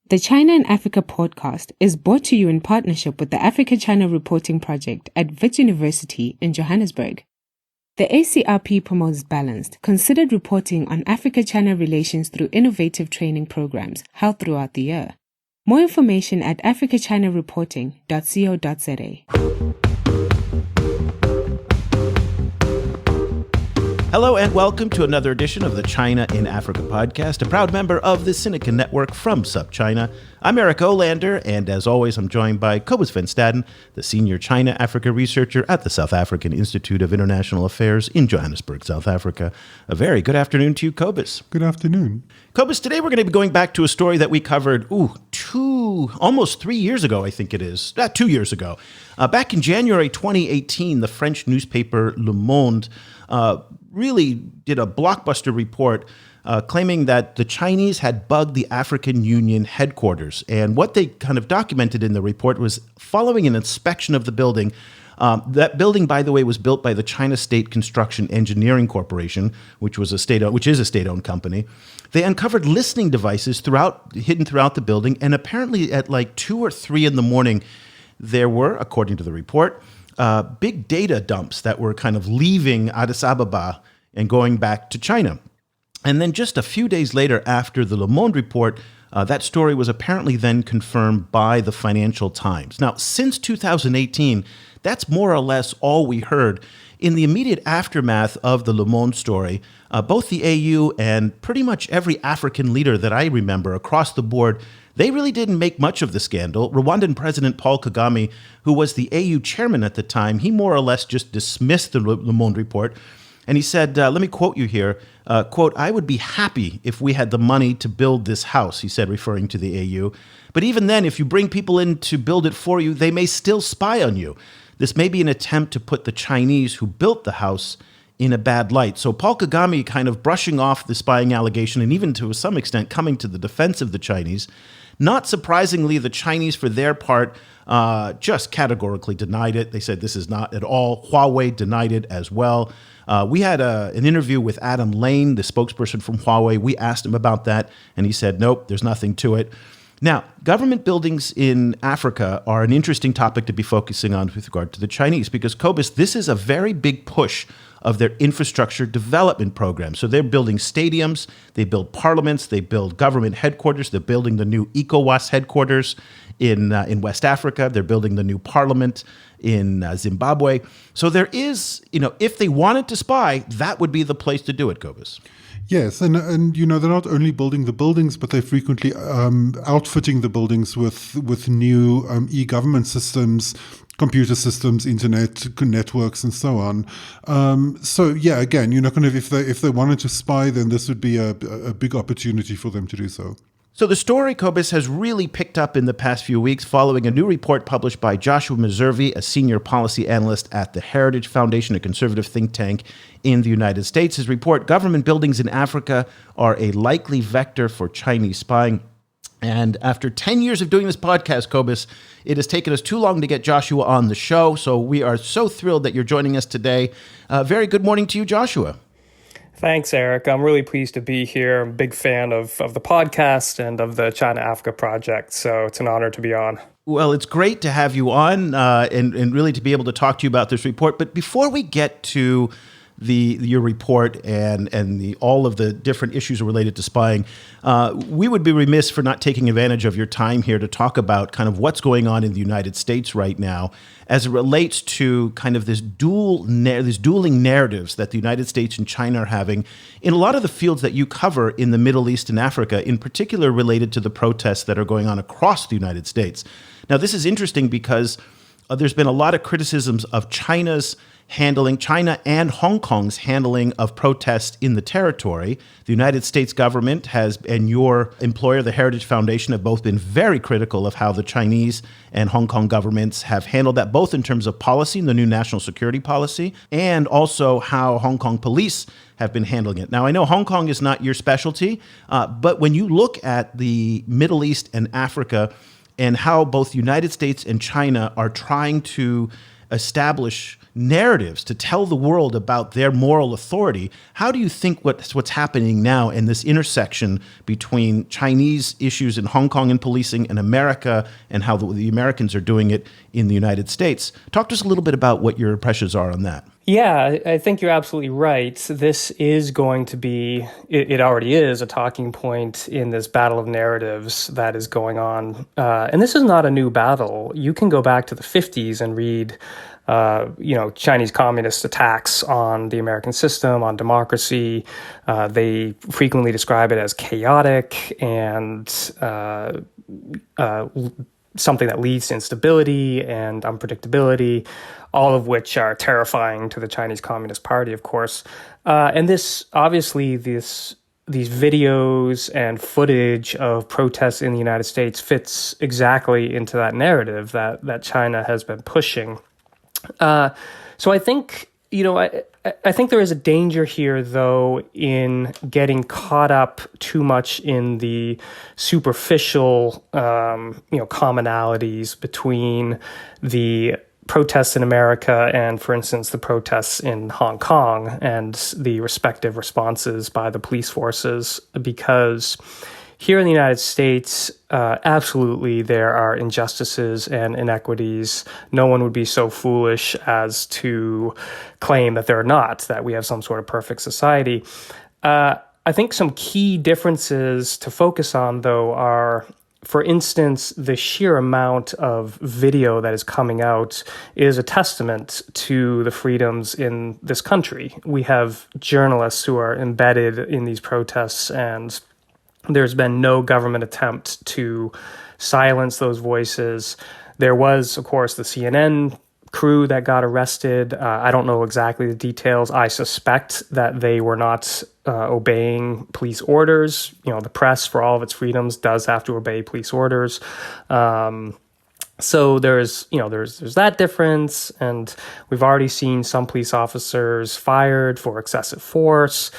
The China and Africa podcast is brought to you in partnership with the Africa-China Reporting Project at Wits University in Johannesburg. The ACRP promotes balanced, considered reporting on Africa-China relations through innovative training programs held throughout the year. More information at africachinareporting.co.za. Hello and welcome to another edition of the China in Africa podcast, a proud member of the Sinica Network from SupChina. I'm Eric Olander, and as always, I'm joined by Cobus van Staden, the senior China-Africa researcher at the South African Institute of International Affairs in Johannesburg, South Africa. A very good afternoon to you, Cobus. Good afternoon. Cobus, today we're going to be going back to a story that we covered, almost 3 years ago, I think it is. 2 years ago. Back in January 2018, the French newspaper Le Monde really did a blockbuster report claiming that the Chinese had bugged the African Union headquarters. And what they kind of documented in the report was following an inspection of the building. That building, by the way, was built by the China State Construction Engineering Corporation, which is a state-owned company. They uncovered listening devices hidden throughout the building, and apparently at like 2 or 3 in the morning, there were, according to the report, big data dumps that were kind of leaving Addis Ababa and going back to China. And then just a few days later, after the Le Monde report, that story was apparently then confirmed by the Financial Times. Now, since 2018, that's more or less all we heard. In the immediate aftermath of the Le Monde story, both the AU and pretty much every African leader that I remember across the board, they really didn't make much of the scandal. Rwandan President Paul Kagame, who was the AU chairman at the time, he more or less just dismissed the Le Monde report. And he said, let me quote you here, quote, "I would be happy if we had the money to build this house," he said, referring to the AU. "But even then, if you bring people in to build it for you, they may still spy on you. This may be an attempt to put the Chinese who built the house in a bad light." So Paul Kagame kind of brushing off the spying allegation and even to some extent coming to the defense of the Chinese. Not surprisingly, the Chinese, for their part, just categorically denied it. They said this is not at all. Huawei denied it as well. We had an interview with Adam Lane, the spokesperson from Huawei. We asked him about that, and he said, nope, there's nothing to it. Now, government buildings in Africa are an interesting topic to be focusing on with regard to the Chinese, because, Cobus, this is a very big push of their infrastructure development program. So they're building stadiums, they build parliaments, they build government headquarters, they're building the new ECOWAS headquarters in West Africa, they're building the new parliament in Zimbabwe. So there is, if they wanted to spy, that would be the place to do it, Cobus. Yes, and they're not only building the buildings, but they're frequently outfitting the buildings with new e-government systems, computer systems, internet networks, and so on. So yeah, again, if they wanted to spy, then this would be a big opportunity for them to do so. So the story, Cobus, has really picked up in the past few weeks following a new report published by Joshua Meservey, a senior policy analyst at the Heritage Foundation, a conservative think tank in the United States. His report, "Government Buildings in Africa Are a Likely Vector for Chinese Spying." And after 10 years of doing this podcast, Cobus, it has taken us too long to get Joshua on the show. So we are so thrilled that you're joining us today. Very good morning to you, Joshua. Thanks, Eric. I'm really pleased to be here. I'm a big fan of the podcast and of the China-Africa project, so it's an honor to be on. Well, it's great to have you on and really to be able to talk to you about this report. But before we get to your report and all of the different issues related to spying, we would be remiss for not taking advantage of your time here to talk about kind of what's going on in the United States right now as it relates to kind of these dueling narratives that the United States and China are having in a lot of the fields that you cover in the Middle East and Africa, in particular related to the protests that are going on across the United States. Now, this is interesting because there's been a lot of criticisms of China and Hong Kong's handling of protests in the territory. The United States government and your employer, the Heritage Foundation, have both been very critical of how the Chinese and Hong Kong governments have handled that, both in terms of policy and the new national security policy, and also how Hong Kong police have been handling it. Now, I know Hong Kong is not your specialty, but when you look at the Middle East and Africa and how both the United States and China are trying to establish narratives, to tell the world about their moral authority. How do you think what's happening now in this intersection between Chinese issues in Hong Kong and policing and America, and how the Americans are doing it in the United States? Talk to us a little bit about what your impressions are on that. Yeah, I think you're absolutely right. This is going to be, it already is, a talking point in this battle of narratives that is going on. And this is not a new battle. You can go back to the 50s and read, Chinese communist attacks on the American system, on democracy. They frequently describe it as chaotic and something that leads to instability and unpredictability, all of which are terrifying to the Chinese Communist Party, of course. And this, obviously, these videos and footage of protests in the United States fits exactly into that narrative that China has been pushing. So I think, I think there is a danger here, though, in getting caught up too much in the superficial, commonalities between the protests in America and, for instance, the protests in Hong Kong and the respective responses by the police forces, because here in the United States, absolutely there are injustices and inequities. No one would be so foolish as to claim that there are not, that we have some sort of perfect society. I think some key differences to focus on, though, are, for instance, the sheer amount of video that is coming out is a testament to the freedoms in this country. We have journalists who are embedded in these protests, and there's been no government attempt to silence those voices. There was, of course, the CNN crew that got arrested. I don't know exactly the details. I suspect that they were not obeying police orders. The press, for all of its freedoms, does have to obey police orders. So there's that difference, and we've already seen some police officers fired for excessive force.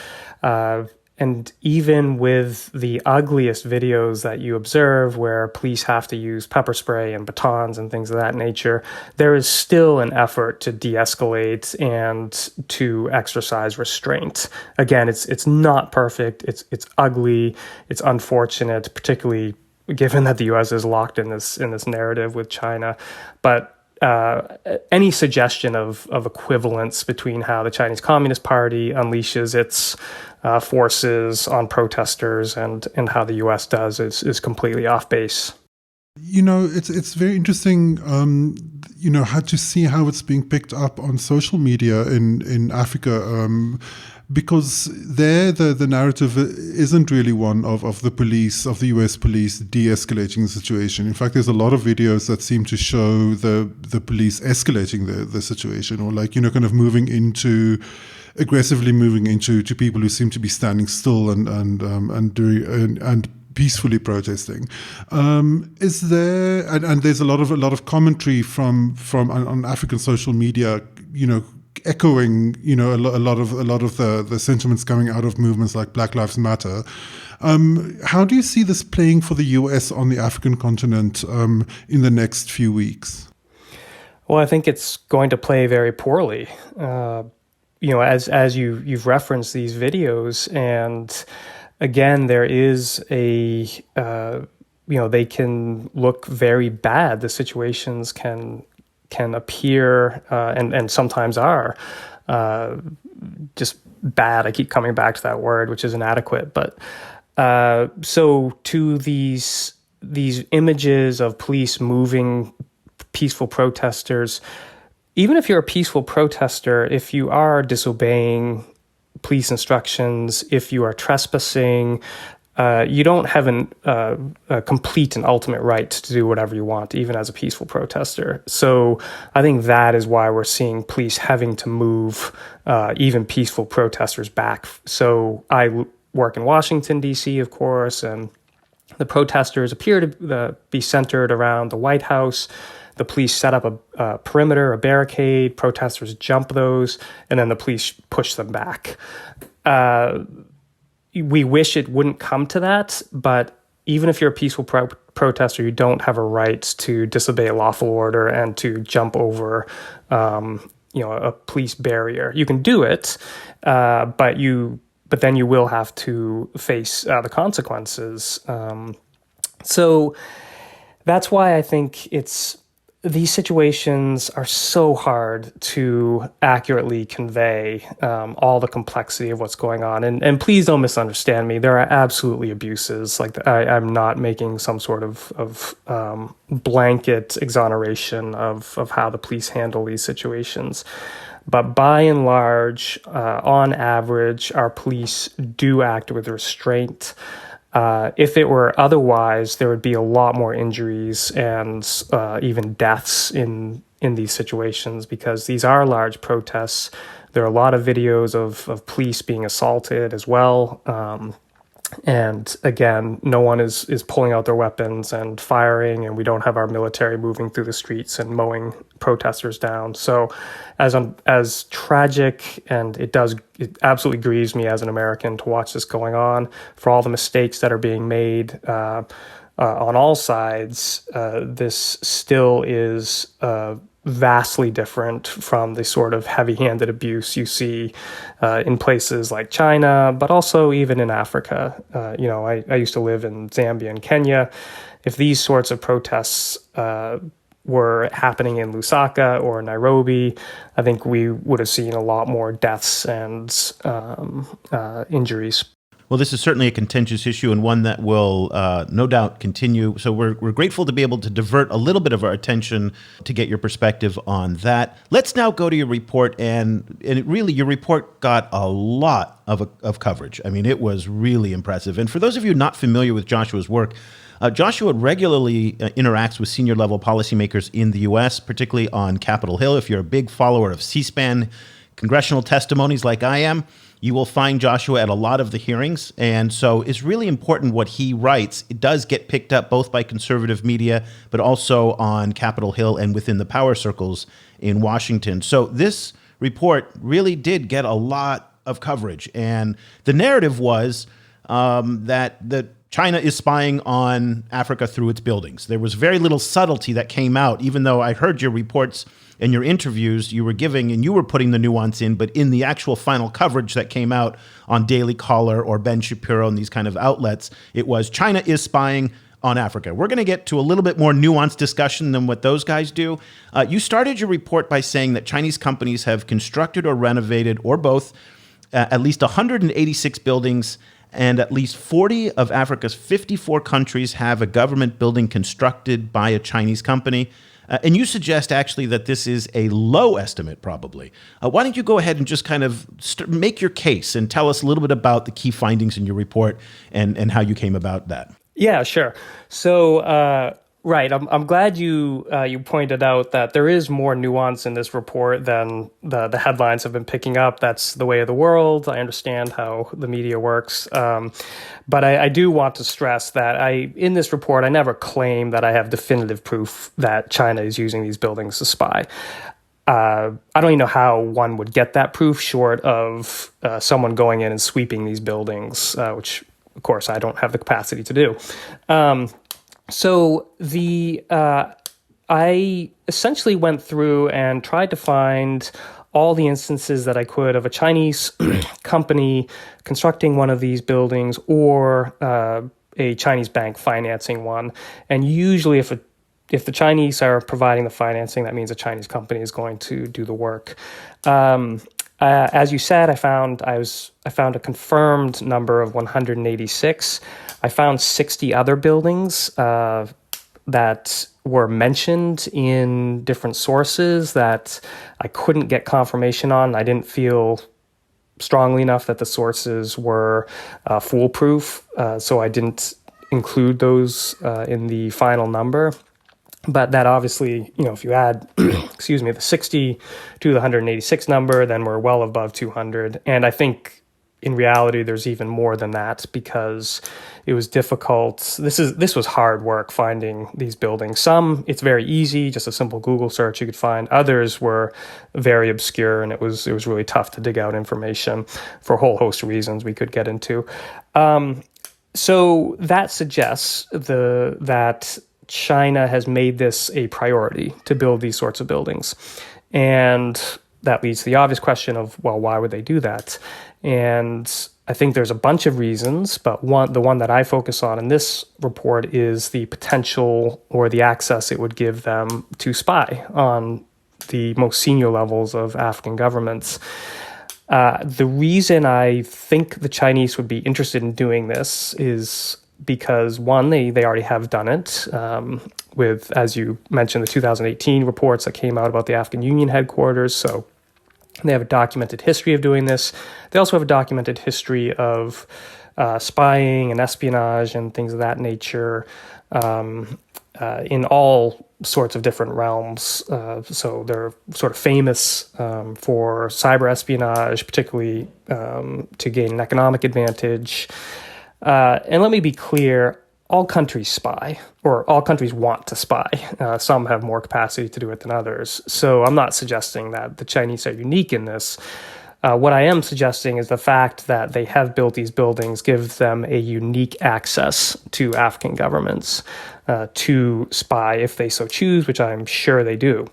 And even with the ugliest videos that you observe where police have to use pepper spray and batons and things of that nature, there is still an effort to de-escalate and to exercise restraint. Again, it's not perfect. It's ugly. It's unfortunate, particularly given that the U.S. is locked in this narrative with China. But any suggestion of equivalence between how the Chinese Communist Party unleashes its forces on protesters and how the U.S. does is completely off base. It's very interesting, how to see how it's being picked up on social media in Africa, because there the narrative isn't really one of the police, of the US police de-escalating the situation. In fact, there's a lot of videos that seem to show the police escalating the situation, or kind of aggressively moving into people who seem to be standing still and peacefully protesting. Is there, and there's a lot of commentary from on African social media, echoing, a lot of the sentiments coming out of movements like Black Lives Matter. How do you see this playing for the US on the African continent in the next few weeks? Well, I think it's going to play very poorly. As you've referenced these videos, and again, there is they can look very bad. The situations can appear and sometimes are just bad. I keep coming back to that word, which is inadequate. But so to these images of police moving peaceful protesters, even if you're a peaceful protester, if you are disobeying police instructions, if you are trespassing, you don't have a complete and ultimate right to do whatever you want, even as a peaceful protester. So I think that is why we're seeing police having to move even peaceful protesters back. So I work in Washington, D.C., of course, and the protesters appear to be centered around the White House. The police set up a perimeter, a barricade, protesters jump those, and then the police push them back. We wish it wouldn't come to that, but even if you're a peaceful protester, you don't have a right to disobey a lawful order and to jump over, a police barrier. You can do it, but then you will have to face the consequences. So that's why I think these situations are so hard to accurately convey all the complexity of what's going on. And please don't misunderstand me. There are absolutely abuses. Like I'm not making some sort of blanket exoneration of how the police handle these situations. But by and large, on average, our police do act with restraint. If it were otherwise, there would be a lot more injuries and even deaths in these situations, because these are large protests. There are a lot of videos of police being assaulted as well. And again, no one is pulling out their weapons and firing, and we don't have our military moving through the streets and mowing protesters down. So as tragic, and it absolutely grieves me as an American to watch this going on, for all the mistakes that are being made on all sides, this still is vastly different from the sort of heavy-handed abuse you see in places like China, but also even in Africa. I used to live in Zambia and Kenya. If these sorts of protests were happening in Lusaka or Nairobi, I think we would have seen a lot more deaths and injuries. Well, this is certainly a contentious issue, and one that will no doubt continue. So we're grateful to be able to divert a little bit of our attention to get your perspective on that. Let's now go to your report, and your report got a lot of coverage. I mean, it was really impressive. And for those of you not familiar with Joshua's work, Joshua regularly interacts with senior level policymakers in the U.S., particularly on Capitol Hill. If you're a big follower of C-SPAN congressional testimonies like I am, you will find Joshua at a lot of the hearings. And so it's really important what he writes. It does get picked up both by conservative media, but also on Capitol Hill and within the power circles in Washington. So this report really did get a lot of coverage. And the narrative was that China is spying on Africa through its buildings. There was very little subtlety that came out, even though I heard your reports and your interviews you were giving, and you were putting the nuance in, but in the actual final coverage that came out on Daily Caller or Ben Shapiro and these kind of outlets, it was China is spying on Africa. We're going to get to a little bit more nuanced discussion than what those guys do. You started your report by saying that Chinese companies have constructed or renovated, or both, at least 186 buildings, and at least 40 of Africa's 54 countries have a government building constructed by a Chinese company. And you suggest actually that this is a low estimate, probably. Why don't you go ahead and just kind of make your case and tell us a little bit about the key findings in your report and how you came about that? Yeah, sure. So, right, I'm glad you pointed out that there is more nuance in this report than the headlines have been picking up. That's the way of the world. I understand how the media works. But I do want to stress that in this report, I never claim that I have definitive proof that China is using these buildings to spy. I don't even know how one would get that proof short of someone going in and sweeping these buildings, which, of course, I don't have the capacity to do. So I essentially went through and tried to find all the instances that I could of a Chinese company constructing one of these buildings or a Chinese bank financing one. And usually if the Chinese are providing the financing, that means a Chinese company is going to do the work. As you said, I found a confirmed number of 186. I found 60 other buildings that were mentioned in different sources that I couldn't get confirmation on. I didn't feel strongly enough that the sources were foolproof, so I didn't include those in the final number. But that obviously, if you add, the 60 to the 186 number, then we're well above 200. And I think in reality, there's even more than that, because it was difficult. This was hard work finding these buildings. Some, it's very easy, just a simple Google search you could find. Others were very obscure, and it was really tough to dig out information for a whole host of reasons we could get into. So that suggests that China has made this a priority to build these sorts of buildings. And that leads to the obvious question of, well, why would they do that? And I think there's a bunch of reasons, but the one that I focus on in this report is the potential or the access it would give them to spy on the most senior levels of African governments. The reason I think the Chinese would be interested in doing this is because, one, they already have done it with, as you mentioned, the 2018 reports that came out about the African Union headquarters. So they have a documented history of doing this. They also have a documented history of spying and espionage and things of that nature in all sorts of different realms. So they're sort of famous for cyber espionage, particularly to gain an economic advantage. And let me be clear, all countries spy, or all countries want to spy. Some have more capacity to do it than others. So I'm not suggesting that the Chinese are unique in this. What I am suggesting is the fact that they have built these buildings gives them a unique access to African governments to spy if they so choose, which I'm sure they do.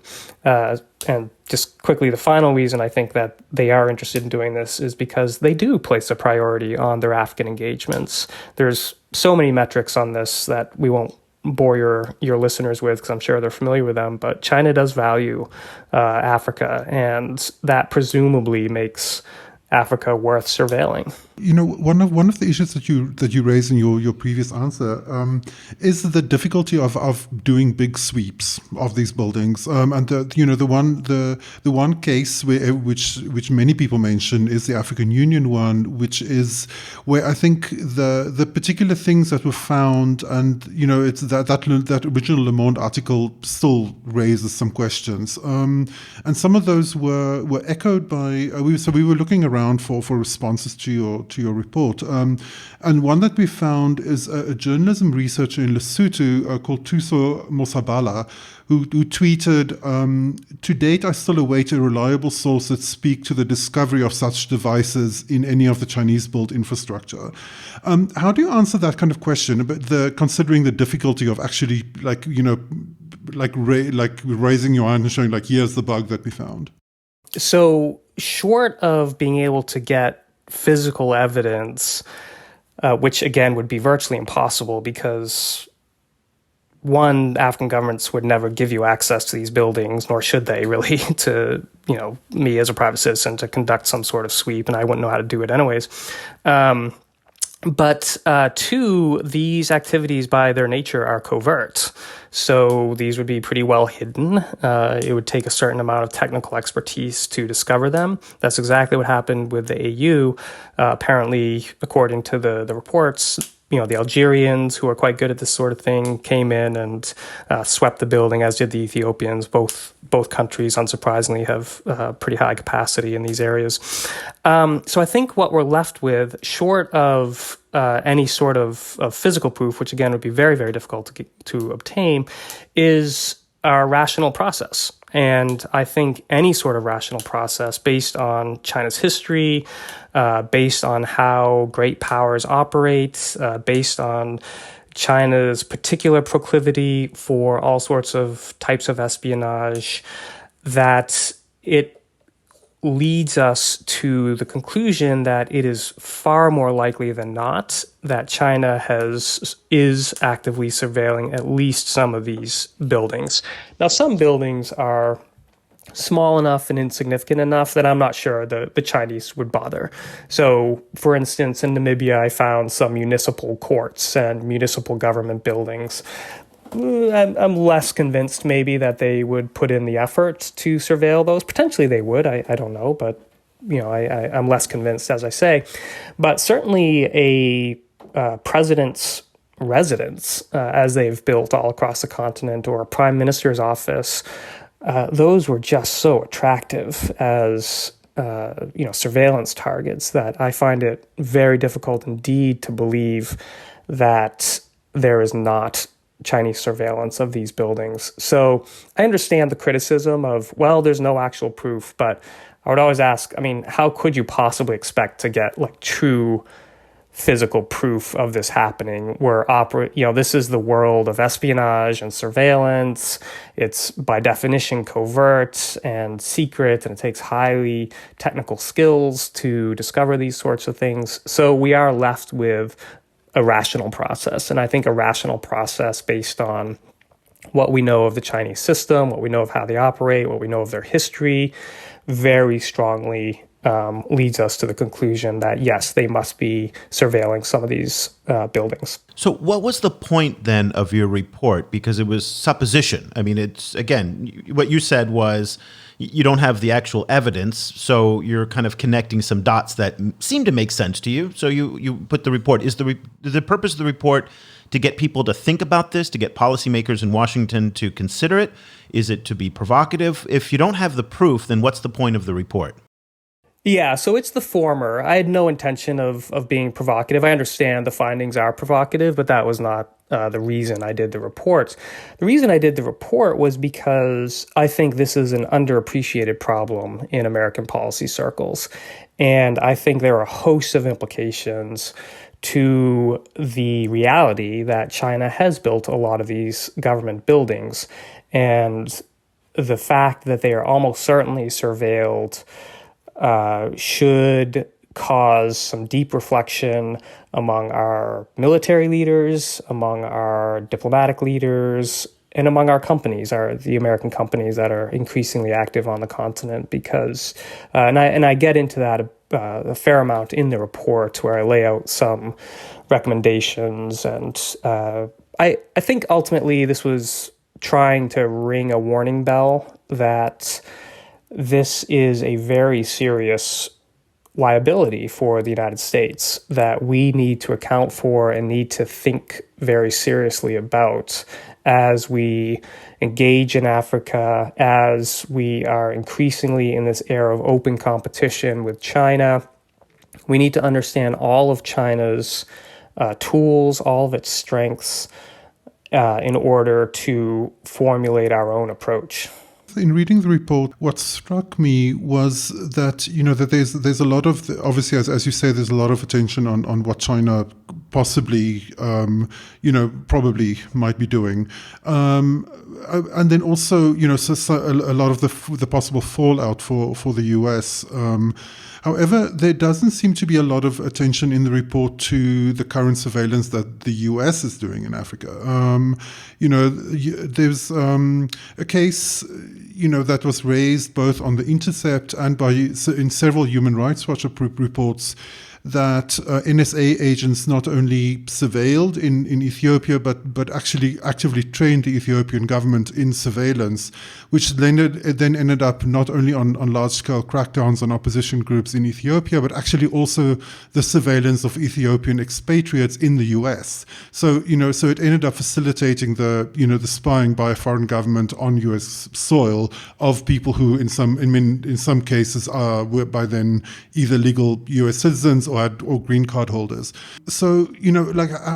And just quickly, the final reason I think that they are interested in doing this is because they do place a priority on their African engagements. There's so many metrics on this that we won't bore your listeners with, because I'm sure they're familiar with them, but China does value Africa, and that presumably makes Africa worth surveilling. You know, one of the issues that you raised in your previous answer is the difficulty of doing big sweeps of these buildings. And the one case which many people mention is the African Union one, which is where I think the particular things that were found, and it's that original Le Monde article still raises some questions. And some of those were echoed by we were looking around for responses to your report. And one that we found is a journalism researcher in Lesotho called Tuso Mosabala, who tweeted, "To date, I still await a reliable source that speak to the discovery of such devices in any of the Chinese-built infrastructure." How do you answer that kind of question about considering the difficulty of actually raising your hand and showing here's the bug that we found? So short of being able to get physical evidence, which again would be virtually impossible because, one, African governments would never give you access to these buildings, nor should they really, to me as a private citizen to conduct some sort of sweep, and I wouldn't know how to do it anyways. But two, these activities by their nature are covert. So these would be pretty well hidden. It would take a certain amount of technical expertise to discover them. That's exactly what happened with the AU. Apparently, according to the reports, the Algerians, who are quite good at this sort of thing, came in and swept the building, as did the Ethiopians. Both countries, unsurprisingly, have pretty high capacity in these areas. So I think what we're left with, short of any sort of physical proof, which again would be very, very difficult to obtain, is our rational process. And I think any sort of rational process based on China's history, based on how great powers operate, based on China's particular proclivity for all sorts of types of espionage, that it leads us to the conclusion that it is far more likely than not that China is actively surveilling at least some of these buildings. Now, some buildings are small enough and insignificant enough that I'm not sure the Chinese would bother. So, for instance, in Namibia, I found some municipal courts and municipal government buildings. I'm less convinced maybe that they would put in the effort to surveil those. Potentially they would, I don't know, but I'm less convinced, as I say. But certainly a president's residence, as they've built all across the continent, or a prime minister's office, those were just so attractive as surveillance targets that I find it very difficult indeed to believe that there is not Chinese surveillance of these buildings. So I understand the criticism of, well, there's no actual proof, but I would always ask, how could you possibly expect to get true physical proof of this happening. This is the world of espionage and surveillance. It's by definition covert and secret, and it takes highly technical skills to discover these sorts of things. So we are left with a rational process. And I think a rational process based on what we know of the Chinese system, what we know of how they operate, what we know of their history, very strongly leads us to the conclusion that, yes, they must be surveilling some of these buildings. So what was the point then of your report? Because it was supposition. I mean, it's, again, what you said was you don't have the actual evidence, so you're kind of connecting some dots that seem to make sense to you. So you put the report. Is the purpose of the report to get people to think about this, to get policymakers in Washington to consider it? Is it to be provocative? If you don't have the proof, then what's the point of the report? Yeah, so it's the former. I had no intention of being provocative. I understand the findings are provocative, but that was not the reason I did the report. The reason I did the report was because I think this is an underappreciated problem in American policy circles. And I think there are a host of implications to the reality that China has built a lot of these government buildings. And the fact that they are almost certainly surveilled should cause some deep reflection among our military leaders, among our diplomatic leaders, and among our companies, the American companies that are increasingly active on the continent. Because, and I get into that a fair amount in the report, where I lay out some recommendations, and I think ultimately this was trying to ring a warning bell that this is a very serious liability for the United States that we need to account for and need to think very seriously about as we engage in Africa, as we are increasingly in this era of open competition with China. We need to understand all of China's tools, all of its strengths, in order to formulate our own approach. In reading the report, what struck me was that, that there's a lot of, obviously, as you say, there's a lot of attention on what China possibly, probably might be doing. And then also, so a lot of the possible fallout for the US. However, there doesn't seem to be a lot of attention in the report to the current surveillance that the US is doing in Africa. There's a case, that was raised both on The Intercept and in several Human Rights Watch reports, that NSA agents not only surveilled in Ethiopia, but actually actively trained the Ethiopian government in surveillance, which then ended up not only on large-scale crackdowns on opposition groups in Ethiopia, but actually also the surveillance of Ethiopian expatriates in the US. So it ended up facilitating the spying by a foreign government on US soil of people who in some cases were by then either legal US citizens or green card holders. So,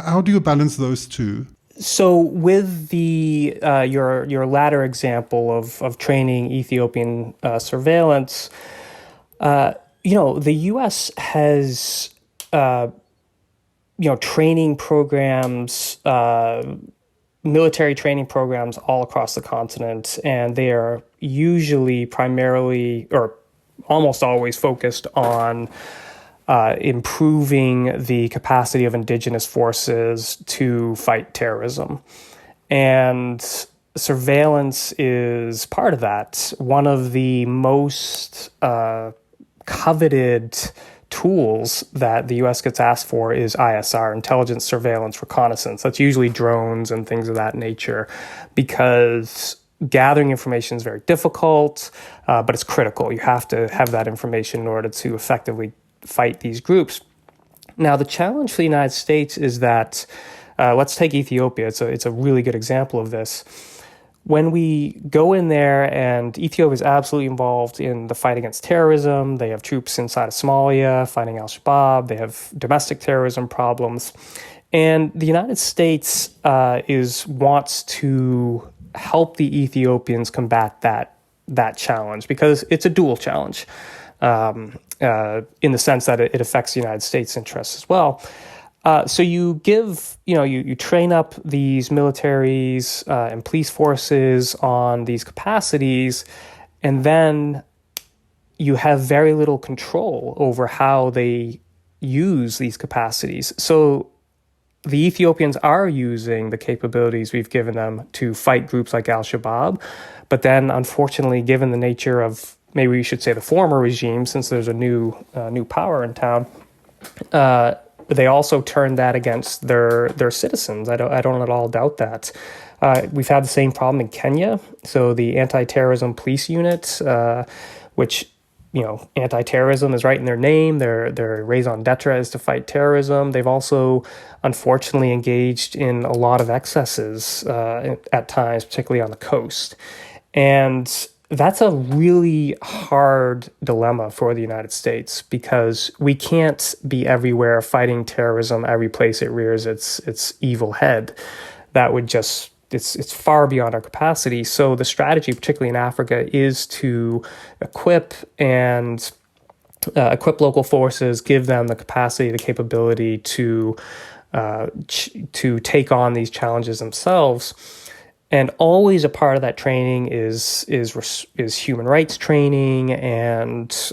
how do you balance those two? So with the your latter example of training Ethiopian surveillance, the U.S. has training programs, military training programs all across the continent, and they are usually primarily or almost always focused on improving the capacity of indigenous forces to fight terrorism. And surveillance is part of that. One of the most coveted tools that the U.S. gets asked for is ISR, intelligence, surveillance, reconnaissance. That's usually drones and things of that nature, because gathering information is very difficult, but it's critical. You have to have that information in order to effectively fight these groups. Now, the challenge for the United States is that, let's take Ethiopia. It's a really good example of this. When we go in there, and Ethiopia is absolutely involved in the fight against terrorism. They have troops inside of Somalia fighting al-Shabaab. They have domestic terrorism problems. And the United States wants to help the Ethiopians combat that challenge, because it's a dual challenge. in the sense that it affects the United States interests as well. So you give, you train up these militaries and police forces on these capacities, and then you have very little control over how they use these capacities. So the Ethiopians are using the capabilities we've given them to fight groups like al-Shabaab, but then unfortunately, given the nature of, maybe we should say the former regime, since there's a new power in town, they also turn that against their citizens. I don't at all doubt that. We've had the same problem in Kenya. So the anti-terrorism police unit, which, anti-terrorism is right in their name. Their raison d'etre is to fight terrorism. They've also, unfortunately, engaged in a lot of excesses at times, particularly on the coast. And that's a really hard dilemma for the United States, because we can't be everywhere fighting terrorism every place it rears its evil head. That would just, it's far beyond our capacity. So the strategy, particularly in Africa, is to equip local forces, give them the capacity, the capability to take on these challenges themselves. And always a part of that training is human rights training and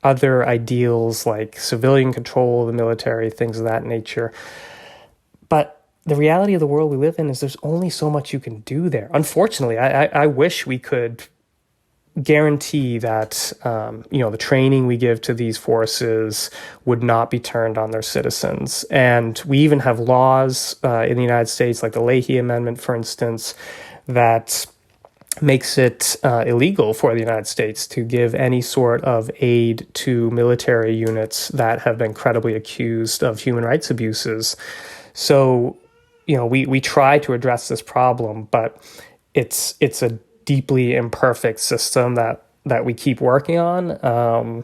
other ideals like civilian control of the military, things of that nature. But the reality of the world we live in is there's only so much you can do there. Unfortunately, I wish we could guarantee that the training we give to these forces would not be turned on their citizens. And we even have laws in the United States, like the Leahy Amendment, for instance, that makes it illegal for the United States to give any sort of aid to military units that have been credibly accused of human rights abuses. So, we try to address this problem, but it's a deeply imperfect system that we keep working on.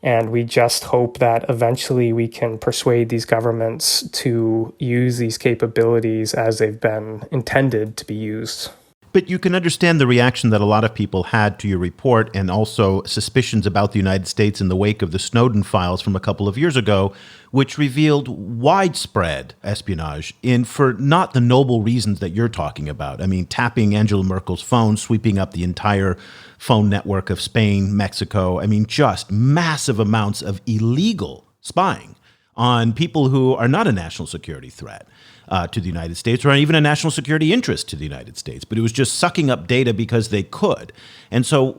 And we just hope that eventually we can persuade these governments to use these capabilities as they've been intended to be used. But you can understand the reaction that a lot of people had to your report, and also suspicions about the United States in the wake of the Snowden files from a couple of years ago, which revealed widespread espionage for not the noble reasons that you're talking about. I mean, tapping Angela Merkel's phone, sweeping up the entire phone network of Spain, Mexico. I mean, just massive amounts of illegal spying on people who are not a national security threat to the United States, or even a national security interest to the United States, but it was just sucking up data because they could. And so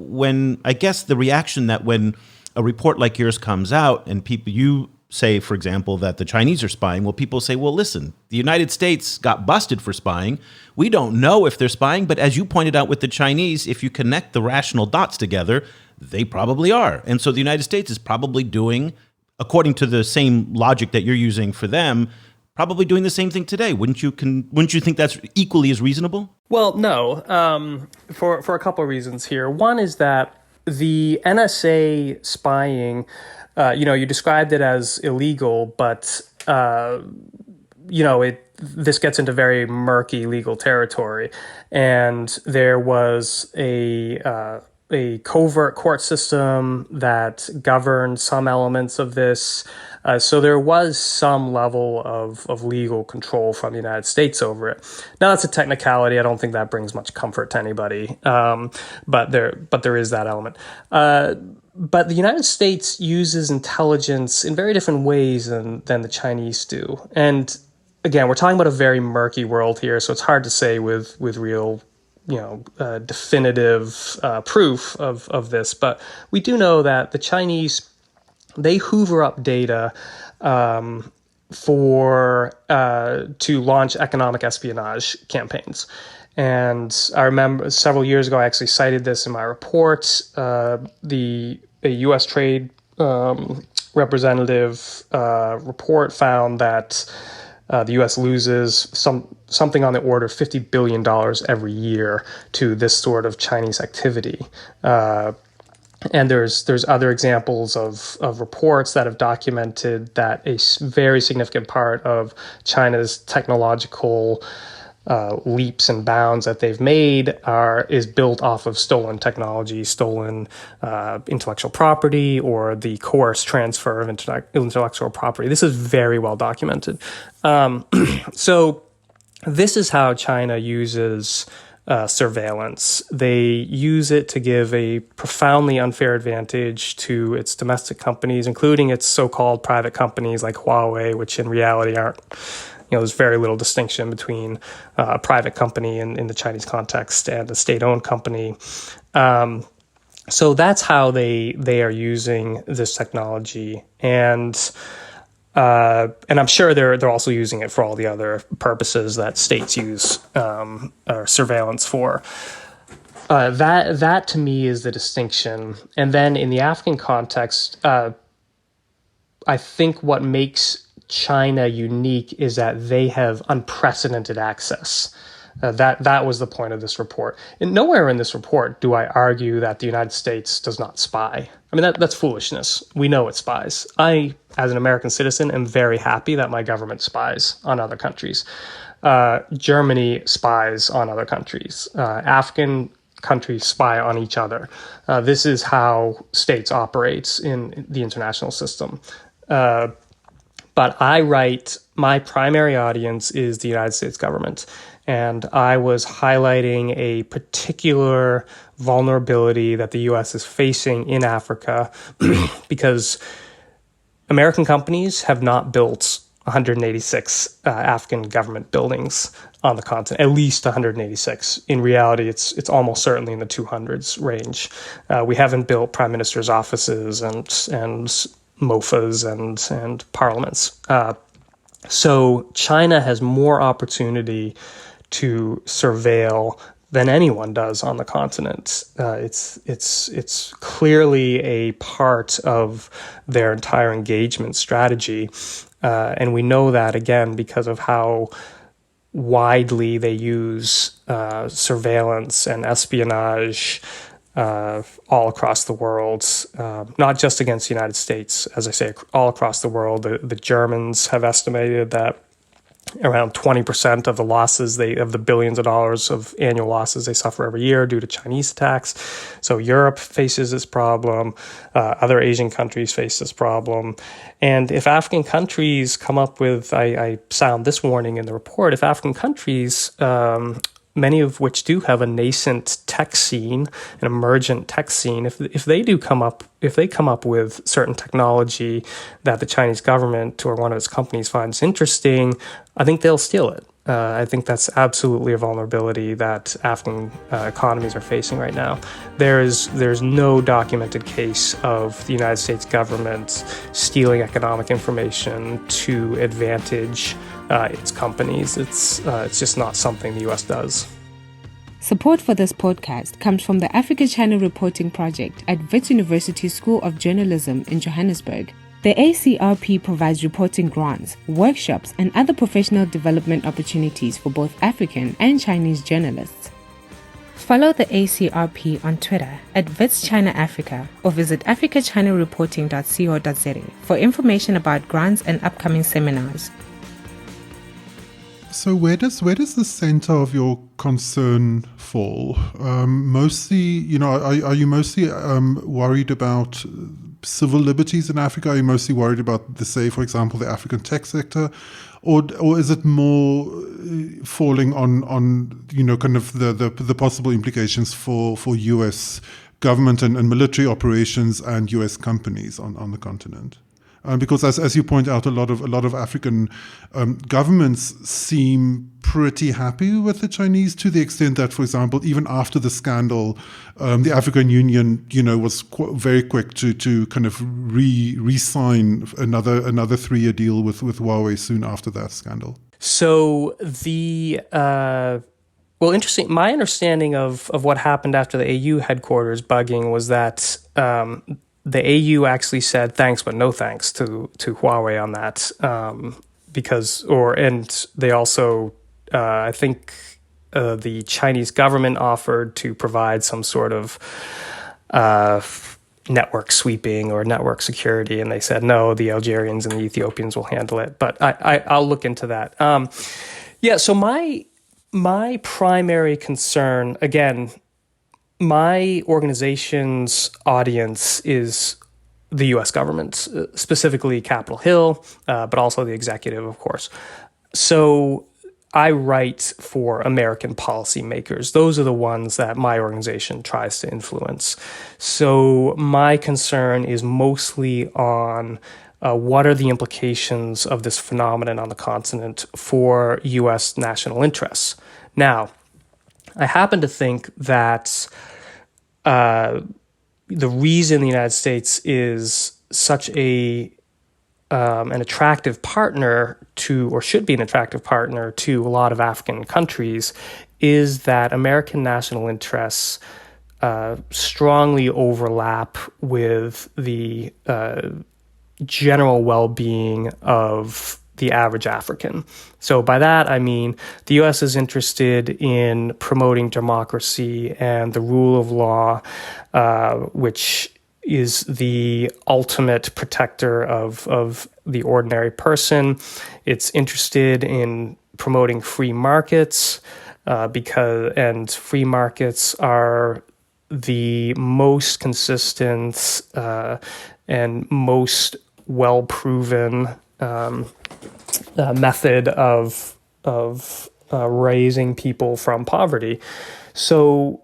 I guess the reaction that when a report like yours comes out and you say, for example, that the Chinese are spying, well, people say, well, listen, the United States got busted for spying. We don't know if they're spying, but as you pointed out with the Chinese, if you connect the rational dots together, they probably are. And so the United States is probably doing, according to the same logic that you're using for them, probably doing the same thing today. Wouldn't you think that's equally as reasonable? Well, no, for a couple of reasons here. One is that the NSA spying, you described it as illegal, but this gets into very murky legal territory, and there was a covert court system that governed some elements of this. So there was some level of legal control from the United States over it. Now, that's a technicality. I don't think that brings much comfort to anybody. But there is that element. But the United States uses intelligence in very different ways than the Chinese do. And again, we're talking about a very murky world here, so it's hard to say with real definitive proof of this. But we do know that the Chinese, they hoover up data to launch economic espionage campaigns. And I remember several years ago, I actually cited this in my report. A U.S. trade representative report found that the U.S. loses something on the order of $50 billion every year to this sort of Chinese activity. And there's other examples of reports that have documented that a very significant part of China's technological leaps and bounds that they've made is built off of stolen technology, stolen intellectual property, or the coerced transfer of intellectual property. This is very well documented. So this is how China uses surveillance. They use it to give a profoundly unfair advantage to its domestic companies, including its so-called private companies like Huawei, which in reality aren't. There's very little distinction between a private company in the Chinese context and a state-owned company. So that's how they are using this technology, and I'm sure they're also using it for all the other purposes that states use surveillance for. That to me is the distinction. And then in the African context, I think what makes China unique is that they have unprecedented access. That was the point of this report. And nowhere in this report do I argue that the United States does not spy. I mean, that's foolishness. We know it spies. I, as an American citizen, am very happy that my government spies on other countries. Germany spies on other countries. African countries spy on each other. This is how states operate in the international system. But my primary audience is the United States government. And I was highlighting a particular vulnerability that the U.S. is facing in Africa because American companies have not built 186 African government buildings on the continent, at least 186. In reality, it's almost certainly in the 200s range. We haven't built prime minister's offices and MOFAs and parliaments. So China has more opportunity to surveil than anyone does on the continent. It's clearly a part of their entire engagement strategy, and we know that again because of how widely they use surveillance and espionage all across the world, not just against the United States, as I say, all across the world. The Germans have estimated that around 20% of the losses of the billions of dollars of annual losses they suffer every year due to Chinese attacks. So Europe faces this problem. Other Asian countries face this problem. And if African countries come up with, I sound this warning in the report, if African countries, many of which do have a nascent tech scene, an emergent tech scene, if they come up with certain technology that the Chinese government or one of its companies finds interesting, I think they'll steal it. I think that's absolutely a vulnerability that African economies are facing right now. There's no documented case of the United States government stealing economic information to advantage its companies. It's just not something the U.S. does. Support for this podcast comes from the Africa-China Reporting Project at Wits University School of Journalism in Johannesburg. The ACRP provides reporting grants, workshops, and other professional development opportunities for both African and Chinese journalists. Follow the ACRP on Twitter at Wits China Africa or visit africachinareporting.co.za for information about grants and upcoming seminars. So where does the center of your concern fall? Mostly, are you mostly worried about civil liberties in Africa? Are you mostly worried about for example, the African tech sector, or is it more falling on kind of the possible implications for U.S. government and military operations and U.S. companies on the continent? Because as you point out, a lot of African governments seem pretty happy with the Chinese, to the extent that, for example, even after the scandal, the African Union, was very quick to kind of re-sign another 3-year deal with Huawei soon after that scandal. So interesting. My understanding of what happened after the AU headquarters bugging was that the AU actually said thanks but no thanks to Huawei on that, and they also I think the Chinese government offered to provide some sort of network sweeping or network security, and they said no, the Algerians and the Ethiopians will handle it. But I'll look into that. So my My primary concern, again, my organization's audience is the U.S. government, specifically Capitol Hill, but also the executive, of course. So I write for American policymakers. Those are the ones that my organization tries to influence. So my concern is mostly on what are the implications of this phenomenon on the continent for U.S. national interests. Now, I happen to think that the reason the United States is such an attractive partner to, or should be an attractive partner to, a lot of African countries is that American national interests strongly overlap with the general well-being of the average African. So by that, I mean the U.S. is interested in promoting democracy and the rule of law, which is the ultimate protector of the ordinary person. It's interested in promoting free markets and free markets are the most consistent and most well-proven method of raising people from poverty. So,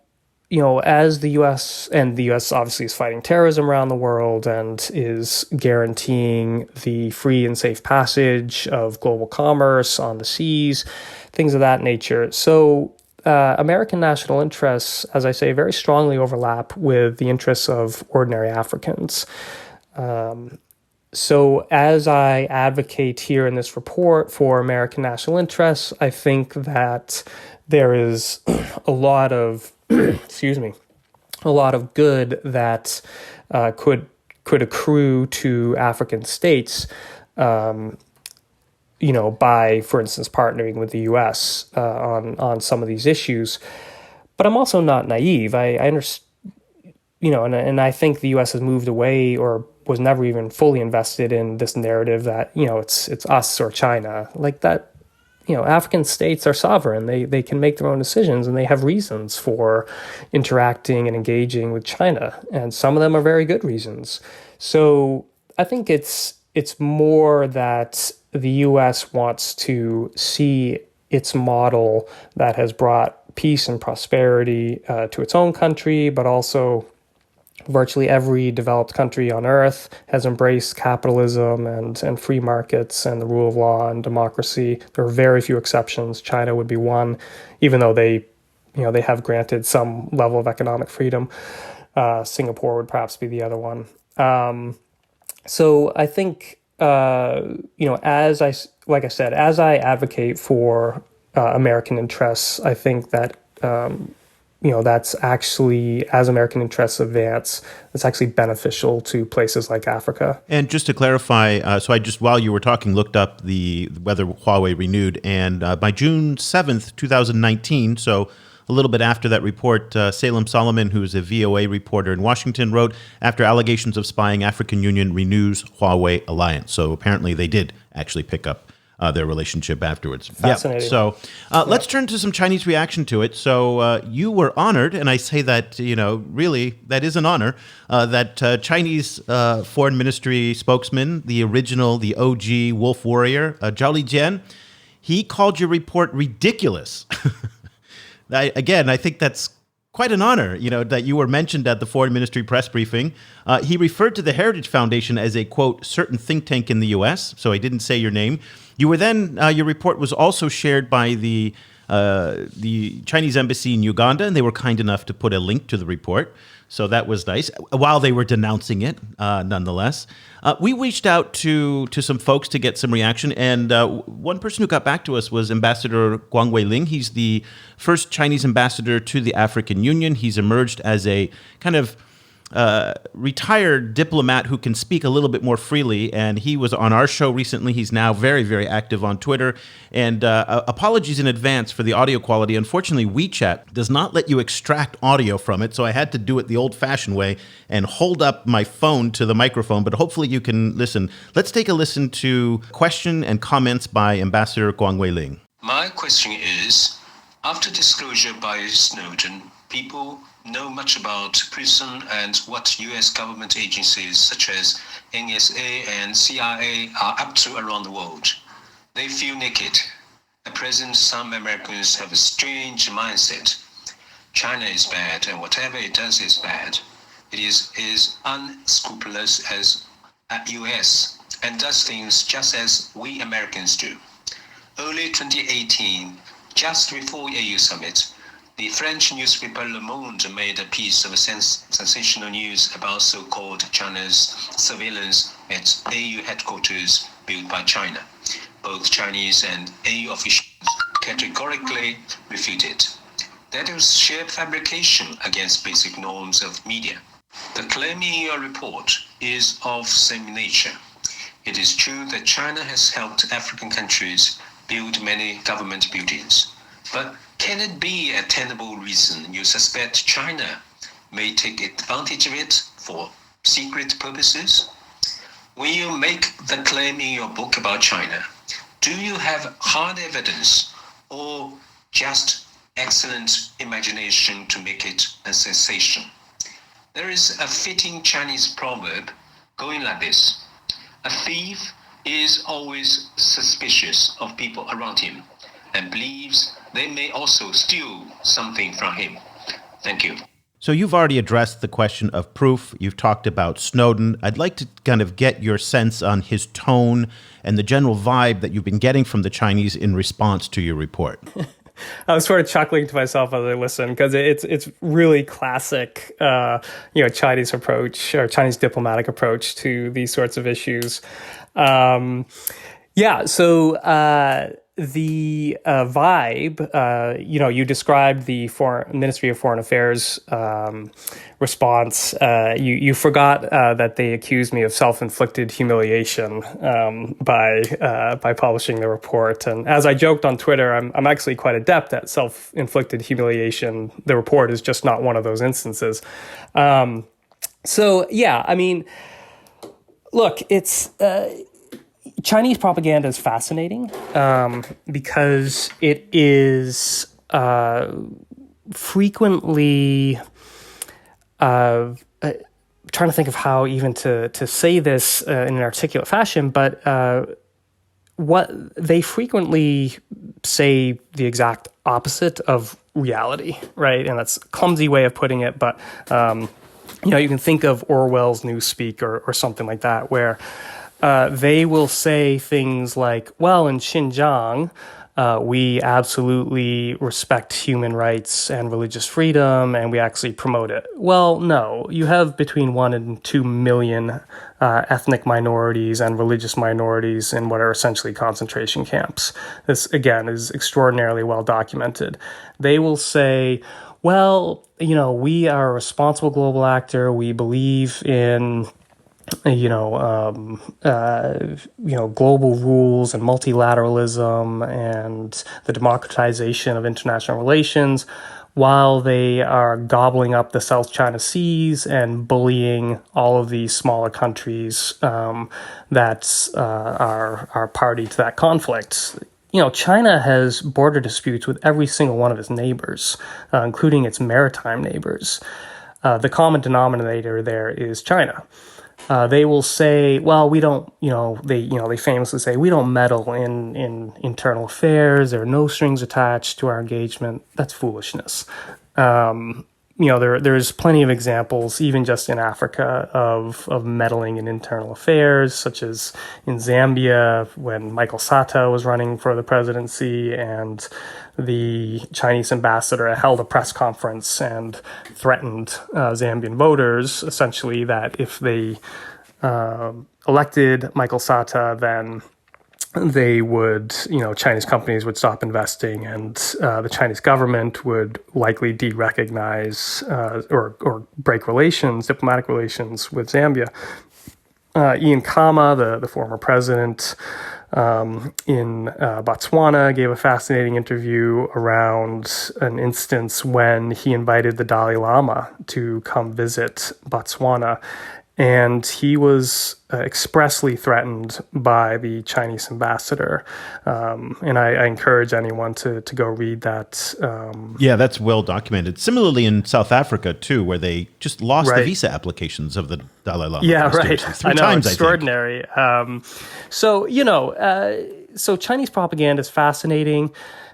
as the U.S. obviously is fighting terrorism around the world and is guaranteeing the free and safe passage of global commerce on the seas, things of that nature. So American national interests, as I say, very strongly overlap with the interests of ordinary Africans. So as I advocate here in this report for American national interests, I think that there is a lot of a lot of good that could accrue to African states, by, for instance, partnering with the U.S. On some of these issues. But I'm also not naive. I understand, and I think the U.S. has moved away or was never even fully invested in this narrative that it's us or China, like that. African states are sovereign. They can make their own decisions, and they have reasons for interacting and engaging with China, and some of them are very good reasons. So I think it's more that the U.S. wants to see its model that has brought peace and prosperity to its own country, but also virtually every developed country on earth has embraced capitalism and free markets and the rule of law and democracy. There are very few exceptions. China would be one, even though they have granted some level of economic freedom. Singapore would perhaps be the other one. So I think, as I advocate for American interests, I think that that's actually, as American interests advance, it's actually beneficial to places like Africa. And just to clarify, so I just, while you were talking, looked up whether Huawei renewed, and by June 7th, 2019, so a little bit after that report, Salem Solomon, who is a VOA reporter in Washington, wrote, after allegations of spying, African Union renews Huawei alliance. So apparently they did actually pick up their relationship afterwards. Fascinating. Yeah. So let's turn to some Chinese reaction to it. So you were honored, and I say that, really, that is an honor, that Chinese Foreign Ministry spokesman, the OG wolf warrior, Zhao Lijian, he called your report ridiculous. I think that's quite an honor, that you were mentioned at the Foreign Ministry press briefing. He referred to the Heritage Foundation as a, quote, certain think tank in the U.S., so he didn't say your name. You were then, your report was also shared by the Chinese embassy in Uganda, and they were kind enough to put a link to the report. So that was nice, while they were denouncing it, nonetheless. We reached out to some folks to get some reaction, and one person who got back to us was Ambassador Guang Weiling. He's the first Chinese ambassador to the African Union. He's emerged as a kind of retired diplomat who can speak a little bit more freely, and he was on our show recently. He's now very, very active on Twitter, and apologies in advance for the audio quality. Unfortunately, WeChat does not let you extract audio from it, so I had to do it the old-fashioned way and hold up my phone to the microphone, but hopefully you can listen. Let's take a listen to question and comments by Ambassador Guang Weiling. My question is, After disclosure by Snowden, people know much about prison and what US government agencies such as NSA and CIA are up to around the world. They feel naked. At present, some Americans have a strange mindset. China is bad, and whatever it does is bad. It is as unscrupulous as US and does things just as we Americans do. Early 2018, just before AU Summit, the French newspaper Le Monde made a piece of sensational news about so-called China's surveillance at AU headquarters built by China. Both Chinese and AU officials categorically refuted. That was sheer fabrication against basic norms of media. The claim in your report is of same nature. It is true that China has helped African countries build many government buildings. But can it be a tenable reason you suspect China may take advantage of it for secret purposes? When you make the claim in your book about China, do you have hard evidence or just excellent imagination to make it a sensation? There is a fitting Chinese proverb going like this: a thief is always suspicious of people around him and believes they may also steal something from him. Thank you. So you've already addressed the question of proof. You've talked about Snowden. I'd like to kind of get your sense on his tone and the general vibe that you've been getting from the Chinese in response to your report. I was sort of chuckling to myself as I listened because it's really classic, Chinese approach or Chinese diplomatic approach to these sorts of issues. The vibe, you described the Ministry of Foreign Affairs response. You forgot that they accused me of self-inflicted humiliation by publishing the report. And as I joked on Twitter, I'm actually quite adept at self-inflicted humiliation. The report is just not one of those instances. Look, it's Chinese propaganda is fascinating because it is frequently trying to think of how even to say this in an articulate fashion, but what they frequently say the exact opposite of reality, right? And that's a clumsy way of putting it, but you can think of Orwell's Newspeak or something like that, where they will say things like, well, in Xinjiang, we absolutely respect human rights and religious freedom, and we actually promote it. Well, no, you have between 1 and 2 million ethnic minorities and religious minorities in what are essentially concentration camps. This, again, is extraordinarily well documented. They will say, well, we are a responsible global actor. We believe in global rules and multilateralism and the democratization of international relations, while they are gobbling up the South China Seas and bullying all of these smaller countries that are party to that conflict. China has border disputes with every single one of its neighbors, including its maritime neighbors. The common denominator there is China. They will say, well, we don't, they famously say, we don't meddle in internal affairs. There are no strings attached to our engagement. That's foolishness. There's plenty of examples, even just in Africa, of meddling in internal affairs, such as in Zambia when Michael Sata was running for the presidency, and the Chinese ambassador held a press conference and threatened Zambian voters, essentially, that if they elected Michael Sata, then they would, Chinese companies would stop investing, and the Chinese government would likely de-recognize or break diplomatic relations with Zambia. Ian Khama, the former president in Botswana, gave a fascinating interview around an instance when he invited the Dalai Lama to come visit Botswana. And he was expressly threatened by the Chinese ambassador. And I encourage anyone to go read that. Yeah, that's well documented. Similarly in South Africa, too, where they just lost the Right. visa applications of the Dalai Lama. Yeah, right. mysteriously. Three I know, times, extraordinary. So Chinese propaganda is fascinating.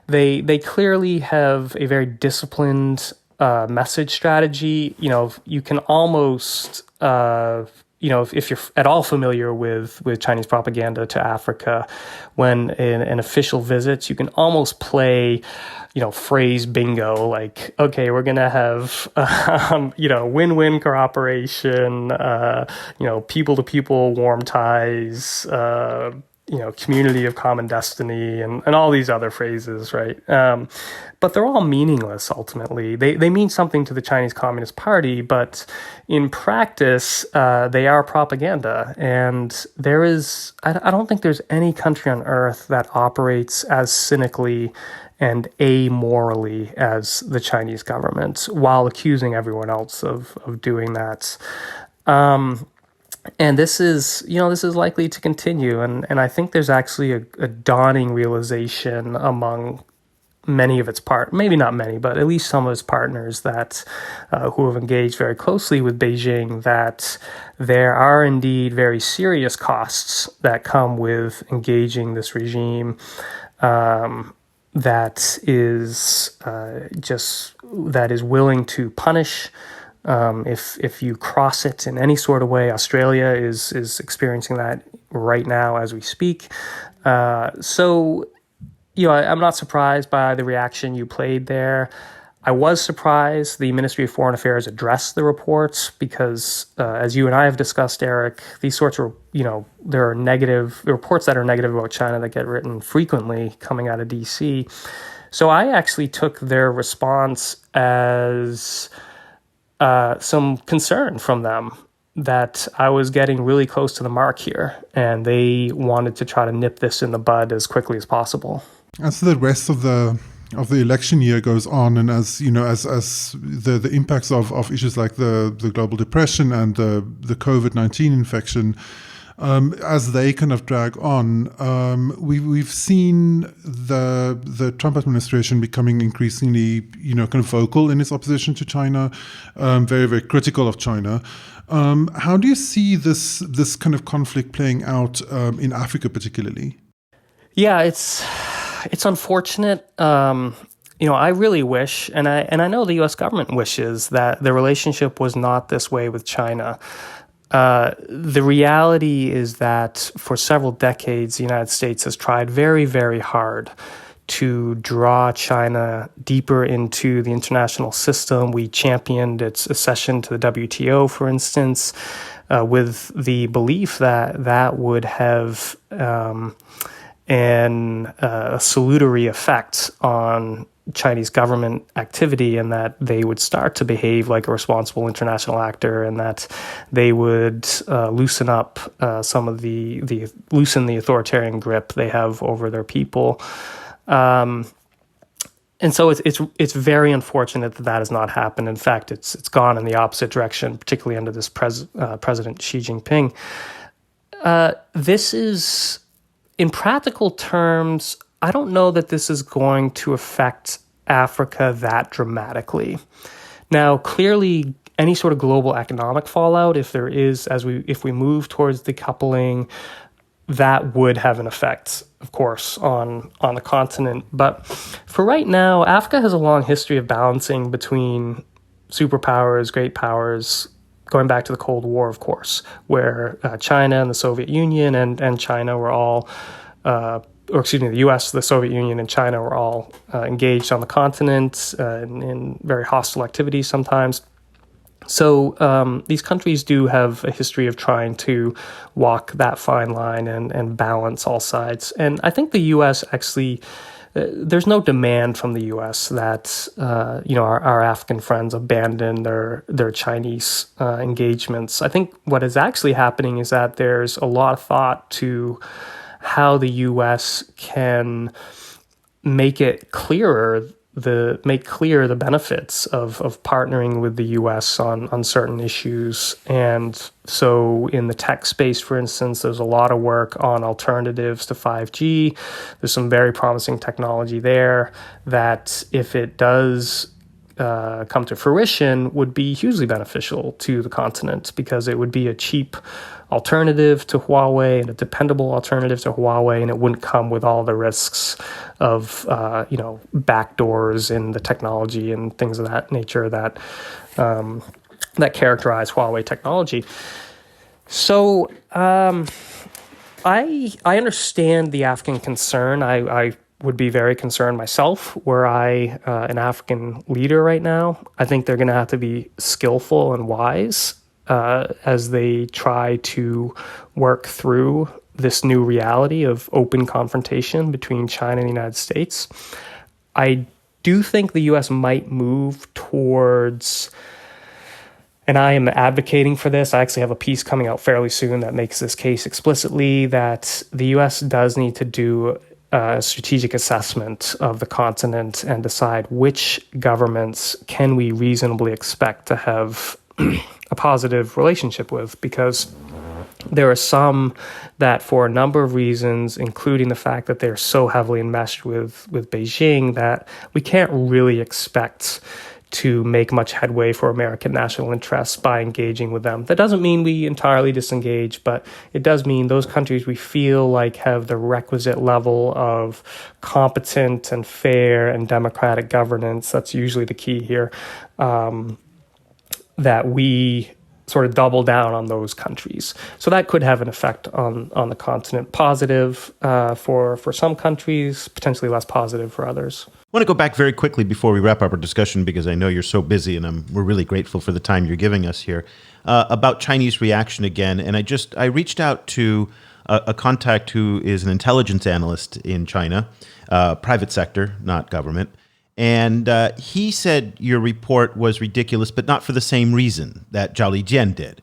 They clearly have a very disciplined message strategy. You can almost if you're at all familiar with Chinese propaganda to Africa, when an official visits, you can almost play, phrase bingo, like, okay, we're going to have, win-win cooperation, people-to-people warm ties, community of common destiny, and all these other phrases, right? But they're all meaningless, ultimately. They mean something to the Chinese Communist Party, but in practice, they are propaganda. And I don't think there's any country on earth that operates as cynically and amorally as the Chinese government, while accusing everyone else of doing that. And this is likely to continue. And I think there's actually a dawning realization among many of its maybe not many, but at least some of its partners that who have engaged very closely with Beijing, that there are indeed very serious costs that come with engaging this regime that is willing to punish if you cross it in any sort of way. Australia is experiencing that right now as we speak. I'm not surprised by the reaction you played there. I was surprised the Ministry of Foreign Affairs addressed the reports because, as you and I have discussed, Eric, these sorts of, there are reports that are negative about China that get written frequently coming out of DC. So I actually took their response as some concern from them that I was getting really close to the mark here, and they wanted to try to nip this in the bud as quickly as possible. As the rest of the election year goes on, and as the impacts of issues like the global depression and the COVID-19 infection, as they kind of drag on, we've seen the Trump administration becoming increasingly, kind of vocal in its opposition to China, very, very critical of China. How do you see this kind of conflict playing out in Africa, particularly? Yeah, it's unfortunate. I really wish, and I know the U.S. government wishes that the relationship was not this way with China. The reality is that for several decades, the United States has tried very, very hard to draw China deeper into the international system. We championed its accession to the WTO, for instance, with the belief that would have a salutary effect on Chinese government activity, and that they would start to behave like a responsible international actor, and that they would loosen up loosen the authoritarian grip they have over their people. And so it's very unfortunate that has not happened. In fact, it's gone in the opposite direction, particularly under this President Xi Jinping. This is, in practical terms, I don't know that this is going to affect Africa that dramatically. Now, clearly, any sort of global economic fallout, if there is, if we move towards decoupling, that would have an effect, of course, on the continent. But for right now, Africa has a long history of balancing between superpowers, great powers, going back to the Cold War, of course, where China and the Soviet Union and China were all, the U.S., the Soviet Union, and China were all engaged on the continent in very hostile activities sometimes. So these countries do have a history of trying to walk that fine line and balance all sides. And I think the U.S. actually, there's no demand from the U.S. that our African friends abandon their Chinese engagements. I think what is actually happening is that there's a lot of thought to how the U.S. can make it clearer make clear the benefits of partnering with the U.S. on certain issues. And so in the tech space, for instance, there's a lot of work on alternatives to 5G. There's some very promising technology there that, if it does come to fruition, would be hugely beneficial to the continent, because it would be a cheap alternative to Huawei and a dependable alternative to Huawei, and it wouldn't come with all the risks of backdoors in the technology and things of that nature that characterize Huawei technology. So I understand the African concern. I would be very concerned myself were I an African leader right now. I think they're going to have to be skillful and wise as they try to work through this new reality of open confrontation between China and the United States. I do think the U.S. might move towards, and I am advocating for this, I actually have a piece coming out fairly soon that makes this case explicitly, that the U.S. does need to do a strategic assessment of the continent and decide which governments can we reasonably expect to have a positive relationship with, because there are some that, for a number of reasons, including the fact that they're so heavily enmeshed with Beijing, that we can't really expect to make much headway for American national interests by engaging with them. That doesn't mean we entirely disengage, but it does mean those countries we feel like have the requisite level of competent and fair and democratic governance, that's usually the key here, that we sort of double down on those countries. So that could have an effect on the continent, positive for some countries, potentially less positive for others. I want to go back very quickly before we wrap up our discussion, because I know you're so busy and we're really grateful for the time you're giving us here, about Chinese reaction again. And I reached out to a contact who is an intelligence analyst in China, private sector, not government. And he said your report was ridiculous, but not for the same reason that Zhao Lijian did.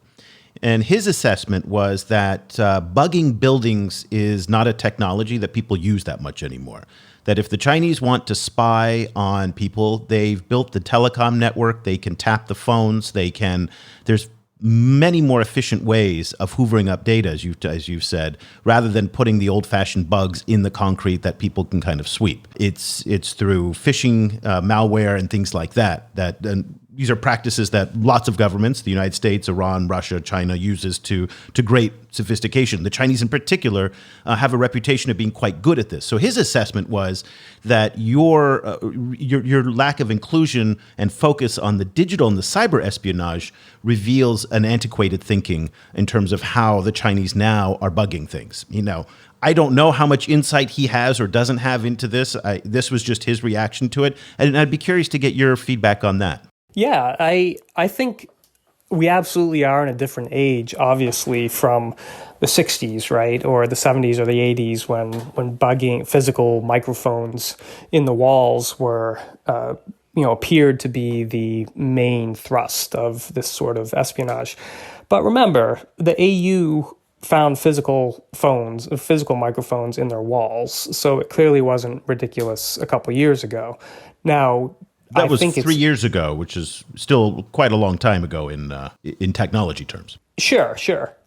And his assessment was that bugging buildings is not a technology that people use that much anymore. That if the Chinese want to spy on people, they've built the telecom network, they can tap the phones, there's many more efficient ways of hoovering up data, as you've said, rather than putting the old-fashioned bugs in the concrete that people can kind of sweep. It's through phishing, malware, and things like that. And these are practices that lots of governments, the United States, Iran, Russia, China, uses to great sophistication. The Chinese in particular have a reputation of being quite good at this. So his assessment was that your lack of inclusion and focus on the digital and the cyber espionage reveals an antiquated thinking in terms of how the Chinese now are bugging things. I don't know how much insight he has or doesn't have into this. This was just his reaction to it. And I'd be curious to get your feedback on that. Yeah, I think we absolutely are in a different age, obviously, from the 60s, right, or the 70s or the 80s when bugging physical microphones in the walls were, appeared to be the main thrust of this sort of espionage. But remember, the AU found physical microphones in their walls, so it clearly wasn't ridiculous a couple years ago. Now, that was 3 years ago, which is still quite a long time ago in technology terms. Sure.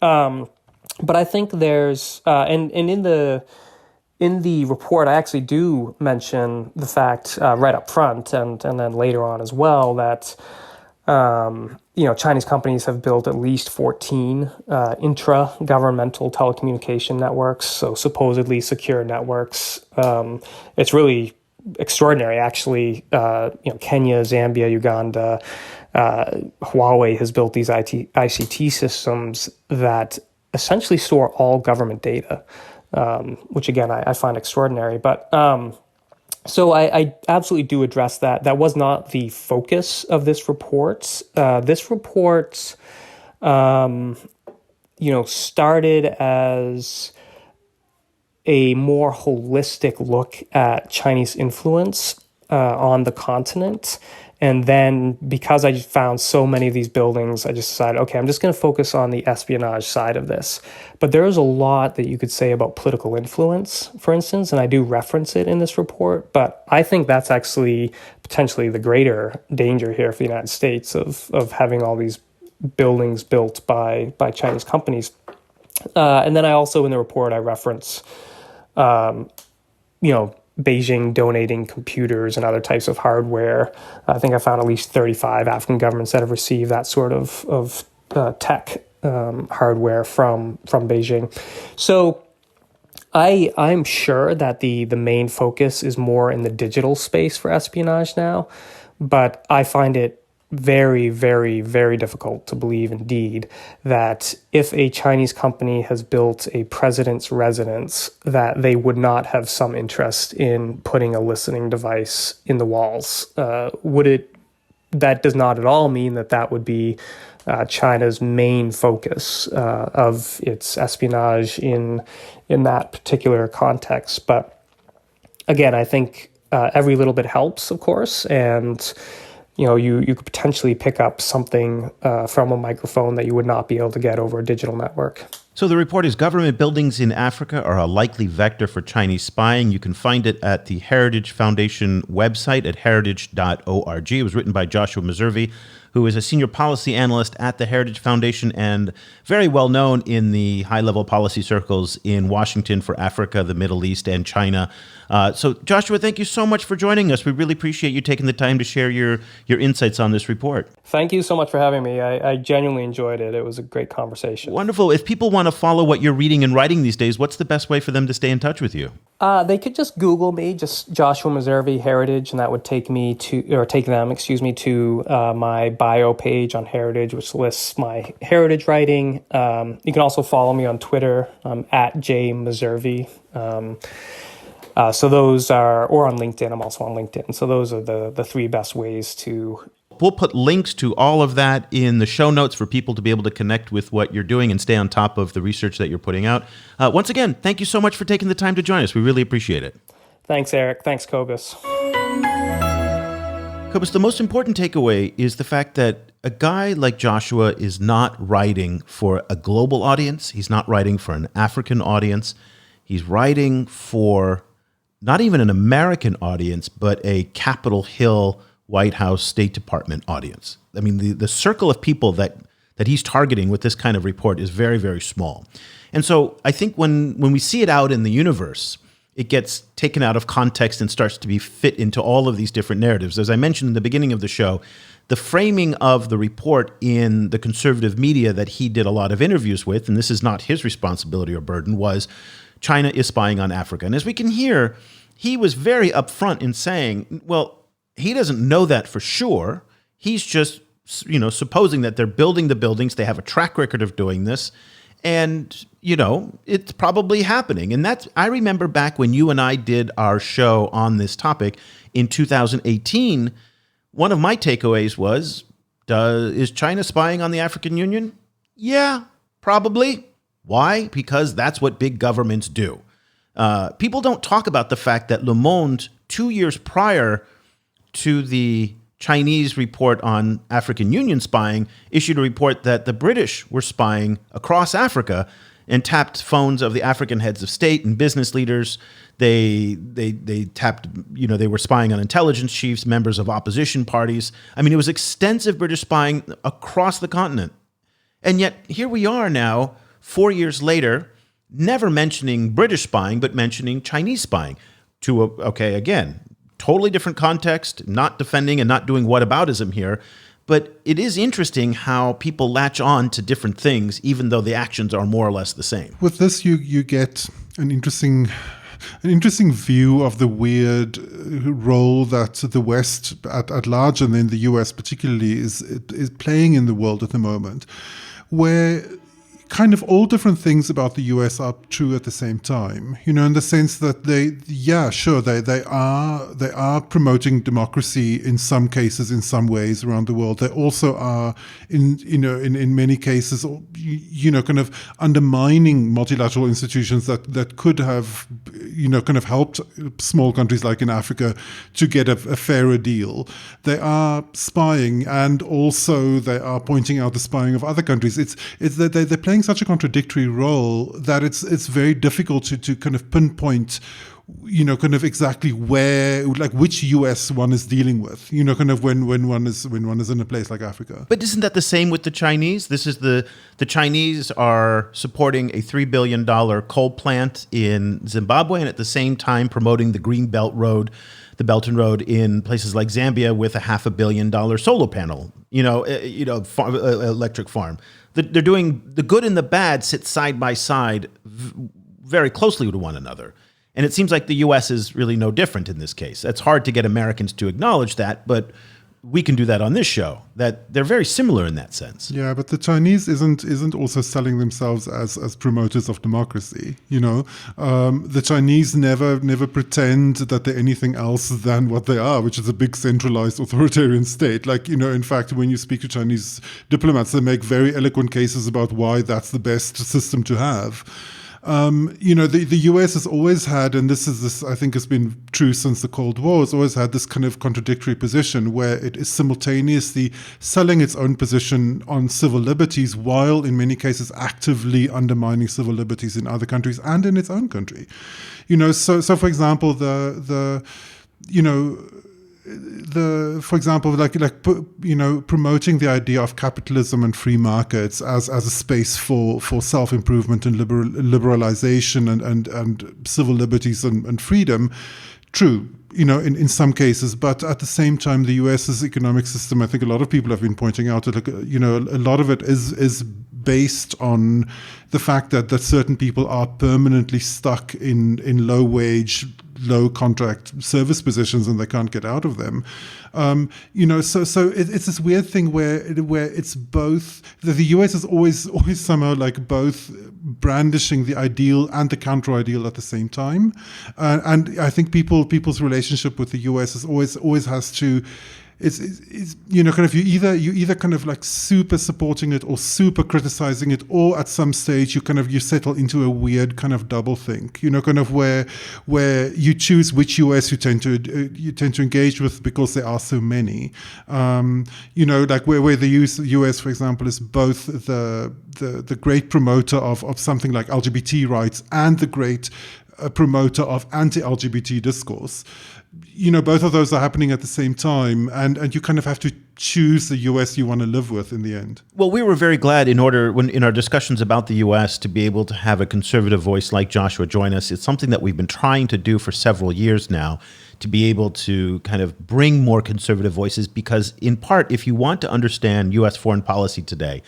But I think there's and in the report, I actually do mention the fact right up front and then later on as well that Chinese companies have built at least 14 intra-governmental telecommunication networks, so supposedly secure networks. It's really extraordinary, actually. Kenya, Zambia, Uganda, Huawei has built these ICT systems that essentially store all government data, which again I find extraordinary. But so I absolutely do address that. That was not the focus of this report. This report, started as a more holistic look at Chinese influence on the continent And then because I just found so many of these buildings, I just decided, okay, I'm just going to focus on the espionage side of this. But there is a lot that you could say about political influence, for instance, and I do reference it in this report. But I think that's actually potentially the greater danger here for the United States of having all these buildings built by Chinese companies. And then I also, in the report, I reference, Beijing donating computers and other types of hardware. I think I found at least 35 African governments that have received that sort of tech hardware from Beijing. So I'm sure that the main focus is more in the digital space for espionage now, but I find it very, very, very difficult to believe indeed that if a Chinese company has built a president's residence, that they would not have some interest in putting a listening device in the walls. That does not at all mean that would be China's main focus of its espionage in that particular context. But again, I think every little bit helps, of course, and you could potentially pick up something from a microphone that you would not be able to get over a digital network. So the report is Government Buildings in Africa Are a Likely Vector for Chinese Spying. You can find it at the Heritage Foundation website at heritage.org. It was written by Joshua Meservey, who is a senior policy analyst at the Heritage Foundation and very well known in the high-level policy circles in Washington for Africa, the Middle East, and China. So Joshua, thank you so much for joining us. We really appreciate you taking the time to share your insights on this report. Thank you so much for having me. I genuinely enjoyed it. It was a great conversation. Wonderful. If people want to follow what you're reading and writing these days, what's the best way for them to stay in touch with you? They could just Google me, just Joshua Meservey Heritage, and that would take them to my bio page on Heritage, which lists my heritage writing. You can also follow me on Twitter, at jmeservey. So those are, or on LinkedIn. I'm also on LinkedIn. So those are the three best ways to. We'll put links to all of that in the show notes for people to be able to connect with what you're doing and stay on top of the research that you're putting out. Once again, thank you so much for taking the time to join us. We really appreciate it. Thanks, Eric. Thanks, Cobus. Cobus, the most important takeaway is the fact that a guy like Joshua is not writing for a global audience. He's not writing for an African audience. He's writing for not even an American audience, but a Capitol Hill, White House, State Department audience. I mean, the circle of people that he's targeting with this kind of report is very, very small. And so I think when we see it out in the universe, it gets taken out of context and starts to be fit into all of these different narratives. As I mentioned in the beginning of the show, the framing of the report in the conservative media that he did a lot of interviews with, and this is not his responsibility or burden, was China is spying on Africa. And as we can hear, he was very upfront in saying, well, he doesn't know that for sure. He's just, supposing that they're building the buildings. They have a track record of doing this. And, it's probably happening. And I remember back when you and I did our show on this topic in 2018, one of my takeaways was, is China spying on the African Union? Yeah, probably. Why? Because that's what big governments do. People don't talk about the fact that Le Monde, 2 years prior to the Chinese report on African Union spying, issued a report that the British were spying across Africa and tapped phones of the African heads of state and business leaders. They tapped, they were spying on intelligence chiefs, members of opposition parties. I mean, it was extensive British spying across the continent. And yet here we are now, 4 years later, never mentioning British spying, but mentioning Chinese spying again, totally different context, not defending and not doing whataboutism here. But it is interesting how people latch on to different things, even though the actions are more or less the same. With this, you get an interesting view of the weird role that the West at large, and then the US particularly, is playing in the world at the moment, where kind of all different things about the US are true at the same time, in the sense that they are promoting democracy in some cases, in some ways around the world. They also are in many cases, kind of undermining multilateral institutions that could have, kind of helped small countries like in Africa to get a fairer deal. They are spying, and also they are pointing out the spying of other countries. It's that they're playing such a contradictory role that it's very difficult to kind of pinpoint, kind of exactly where, like which US one is dealing with, kind of when one is in a place like Africa. But isn't that the same with the Chinese? This is the Chinese are supporting a $3 billion coal plant in Zimbabwe, and at the same time promoting the Green Belt Road, the Belt and Road in places like Zambia with a $500 million solar panel, electric farm. They're doing the good and the bad sit side by side very closely to one another. And it seems like the U.S. is really no different in this case. It's hard to get Americans to acknowledge that, but we can do that on this show, that they're very similar in that sense. Yeah, but the Chinese isn't also selling themselves as promoters of democracy. The Chinese never pretend that they're anything else than what they are, which is a big centralized authoritarian state. Like, in fact, when you speak to Chinese diplomats, they make very eloquent cases about why that's the best system to have. The US has always had, and this I think has been true since the Cold War, has always had this kind of contradictory position where it is simultaneously selling its own position on civil liberties while in many cases actively undermining civil liberties in other countries and in its own country. So for example, promoting the idea of capitalism and free markets as a space for self-improvement and liberalization and civil liberties and freedom, true, in some cases, but at the same time, the US's economic system, I think a lot of people have been pointing out that, a lot of it is based on the fact that certain people are permanently stuck in low wage, low contract service positions and they can't get out of them. So it's this weird thing where it's both, the US is always somehow like both brandishing the ideal and the counter ideal at the same time. And I think people's relationship with the US is always has to, it's kind of you either kind of like super supporting it or super criticizing it, or at some stage you settle into a weird kind of double think, kind of where you choose which US you tend to engage with because there are so many, like where the US, for example, is both the great promoter of something like LGBT rights and the great promoter of anti-LGBT discourse. Both of those are happening at the same time, and you kind of have to choose the US you want to live with in the end. Well, we were very glad in our discussions about the US to be able to have a conservative voice like Joshua join us. It's something that we've been trying to do for several years now, to be able to kind of bring more conservative voices, because in part, if you want to understand US foreign policy today,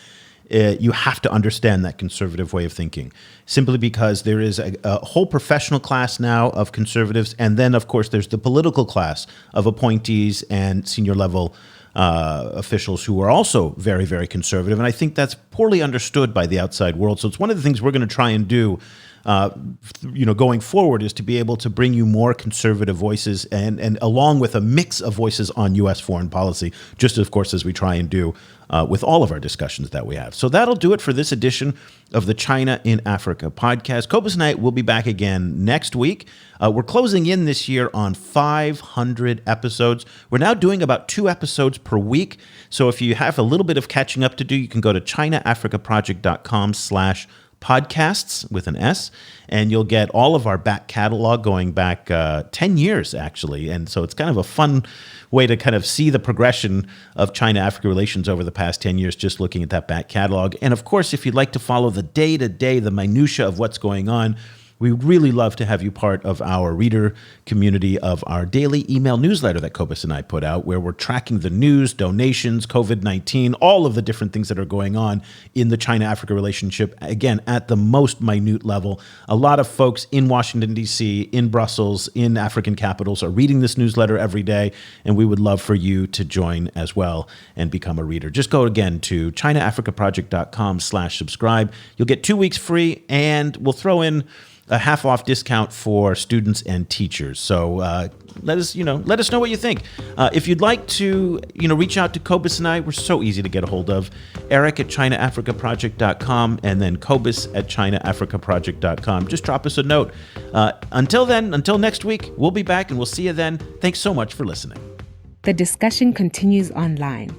you have to understand that conservative way of thinking, simply because there is a whole professional class now of conservatives. And then, of course, there's the political class of appointees and senior level officials who are also very, very conservative. And I think that's poorly understood by the outside world. So it's one of the things we're going to try and do going forward, is to be able to bring you more conservative voices and along with a mix of voices on U.S. foreign policy, just of course as we try and do with all of our discussions that we have. So that'll do it for this edition of the China in Africa podcast. Cobus and I will be back again next week. We're closing in this year on 500 episodes. We're now doing about 2 episodes per week. So if you have a little bit of catching up to do, you can go to chinaafricaproject.com/podcasts with an S, and you'll get all of our back catalog going back 10 years, actually. And so it's kind of a fun way to kind of see the progression of China-Africa relations over the past 10 years, just looking at that back catalog. And of course, if you'd like to follow the day-to-day, the minutia of what's going on, We would really love to have you part of our reader community of our daily email newsletter that Cobus and I put out, where we're tracking the news, donations, COVID-19, all of the different things that are going on in the China-Africa relationship, again, at the most minute level. A lot of folks in Washington, D.C., in Brussels, in African capitals are reading this newsletter every day, and we would love for you to join as well and become a reader. Just go again to ChinaAfricaProject.com/subscribe. You'll get 2 weeks free, and we'll throw in a half-off discount for students and teachers. So let us know what you think. If you'd like to, reach out to Cobus and I, we're so easy to get a hold of. Eric at ChinaAfricaProject.com and then Cobus at ChinaAfricaProject.com. Just drop us a note. Until next week, we'll be back and we'll see you then. Thanks so much for listening. The discussion continues online.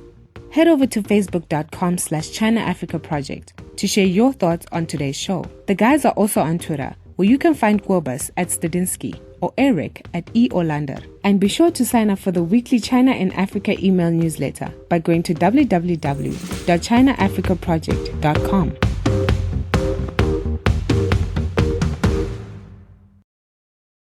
Head over to facebook.com/ChinaAfricaProject to share your thoughts on today's show. The guys are also on Twitter, where you can find Cobus at Stadinsky or Eric at E. Olander. And be sure to sign up for the weekly China and Africa email newsletter by going to www.ChinaAfricaProject.com.